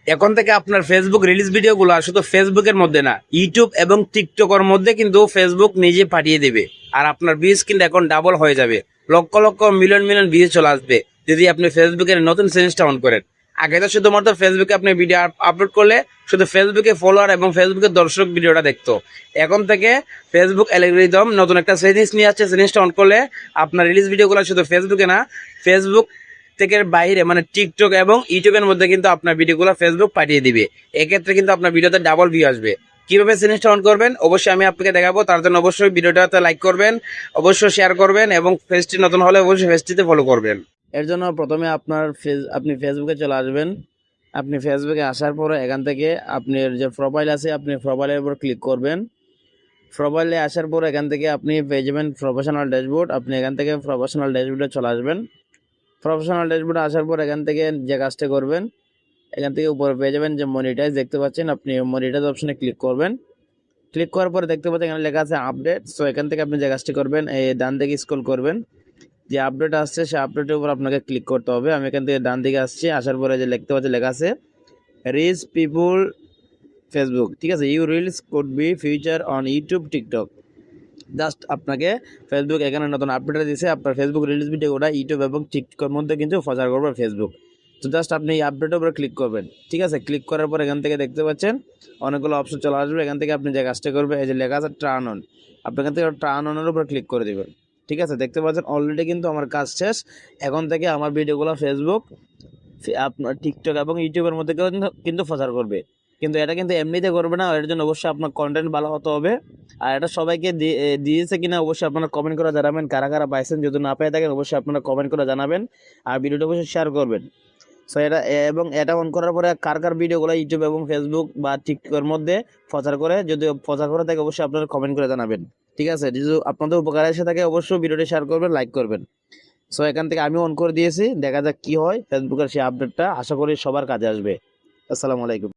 এখন থেকে আপনার ফেসবুক রিলিজ ভিডিওগুলো শুধু ফেসবুকের মধ্যে না, ইউটিউব এবং টিকটকের মধ্যে কিন্তু ফেসবুক নিজে পাঠিয়ে দেবে। আর আপনার ভিউজ কিন্তু এখন ডাবল হয়ে যাবে, lakh lakh million million views চলে আসবে যদি আপনি ফেসবুকের নতুন সেটিংসটা অন করেন। আগে তো শুধুমাত্র ফেসবুকে আপনি ভিডিও আপলোড করলে শুধু ফেসবুকে ফলোয়ার এবং ফেসবুকের দর্শক ভিডিওটা দেখতো। এখন থেকে ফেসবুক অ্যালগরিদম নতুন একটা সেটিংস নিয়ে আসছে। সেটিংসটা অন করলে আপনার রিলিজ ভিডিওগুলো শুধু ফেসবুকে না, ফেসবুক থেকে বাইরে মানে টিকটক এবং ইউটিউবের মধ্যে কিন্তু আপনার ভিডিওগুলো ফেসবুক পাঠিয়ে দিবে। এক্ষেত্রে কিন্তু আপনার ভিডিওতে ডাবল ভিউ আসবে। কিভাবে সেটিংসটা অন করবেন অবশ্যই আমি আপনাকে দেখাবো। তার জন্য অবশ্যই ভিডিওটাতে লাইক করবেন, অবশ্যই শেয়ার করবেন এবং পেজটি নতুন হলে অবশ্যই পেজটিতে ফলো করবেন। এর জন্য প্রথমে আপনি ফেসবুকে চলে আসবেন। আপনি ফেসবুকে আসার পরে এখান থেকে আপনার যে প্রোফাইল আছে আপনি প্রোফাইলের উপর ক্লিক করবেন। প্রোফাইলে আসার পর এখান থেকে আপনি পেয়ে যাবেন প্রফেশনাল ড্যাশবোর্ড। আপনি এখান থেকে প্রফেশনাল ড্যাশবোর্ডে চলে আসবেন। প্রফেশনাল ড্যাশবোর্ডে আসার পর এখান থেকে যে কাজটা করবেন, এখান থেকে উপরে পেয়ে যাবেন যে মনিটাইজ দেখতে পাচ্ছেন, আপনি মনিটাইজ অপশনে ক্লিক করবেন। ক্লিক করার পরে দেখতে পাচ্ছেন এখানে লেখা আছে আপডেট। সো এখান থেকে আপনি যে কাজটি করবেন, এই ডান দিকে স্ক্রল করবেন, যে আপডেট আসছে সেই আপডেটের উপর আপনাকে ক্লিক করতে হবে। আমি এখান থেকে ডান দিকে আসছি, আসার পরে যে দেখতে পাচ্ছি লেখা আছে রিচ পিপুল ফেসবুক, ঠিক আছে, you reels could be future on YouTube TikTok. Just আপনাকে ফেসবুক এখানে নতুন আপডেট দিয়েছে, আপনার ফেসবুক রিলিজ ভিডিওটা ইউটিউব এবং টিকটকের মধ্যে কিন্তু প্রচার করবে ফেসবুক। তো জাস্ট আপনি এই আপডেটের উপরে ক্লিক করবেন, ঠিক আছে। ক্লিক করার পর এখান থেকে দেখতে পাচ্ছেন অনেকগুলো অপশন চলে আসবে। এখান থেকে আপনি যে কাজটা করবেন, এই যে লেখা আছে টার্ন অন, আপনি এখান থেকে টার্ন অনের উপরে ক্লিক করে দেবেন, ঠিক আছে। দেখতে পাচ্ছেন অলরেডি কিন্তু আমার কাজ শেষ। এখন থেকে আমার ভিডিওগুলো ফেসবুক, আপনার টিকটক এবং ইউটিউবের মধ্যে কিন্তু প্রচার করবে। কিন্তু এটা কিন্তু এমনিতে করবে না, এর জন্য অবশ্যই আপনার কন্টেন্ট ভালো হতে হবে। আর এটা সবাইকে দিয়েছে কিনা অবশ্যই আপনারা কমেন্ট করে জানাবেন, কারা কারা পাইছেন। যদি না পেয়ে থাকেন অবশ্যই আপনারা কমেন্ট করে জানাবেন, আর ভিডিওটা অবশ্যই শেয়ার করবেন। সো এটা অন করার পরে কার কার ভিডিওগুলো ইউটিউব এবং ফেসবুক বা টিকটকের মধ্যে প্রচার করে, যদি প্রচার করে থাকে অবশ্যই আপনারা কমেন্ট করে জানাবেন, ঠিক আছে। যদি আপনাদের উপকার এসে থাকে অবশ্যই ভিডিওটি শেয়ার করবেন, লাইক করবেন। সো এখান থেকে আমি অন করে দিয়েছি, দেখা যাক কি হয় ফেসবুকের সেই আপডেটটা। আশা করি সবার কাজে আসবে। আসসালামু আলাইকুম।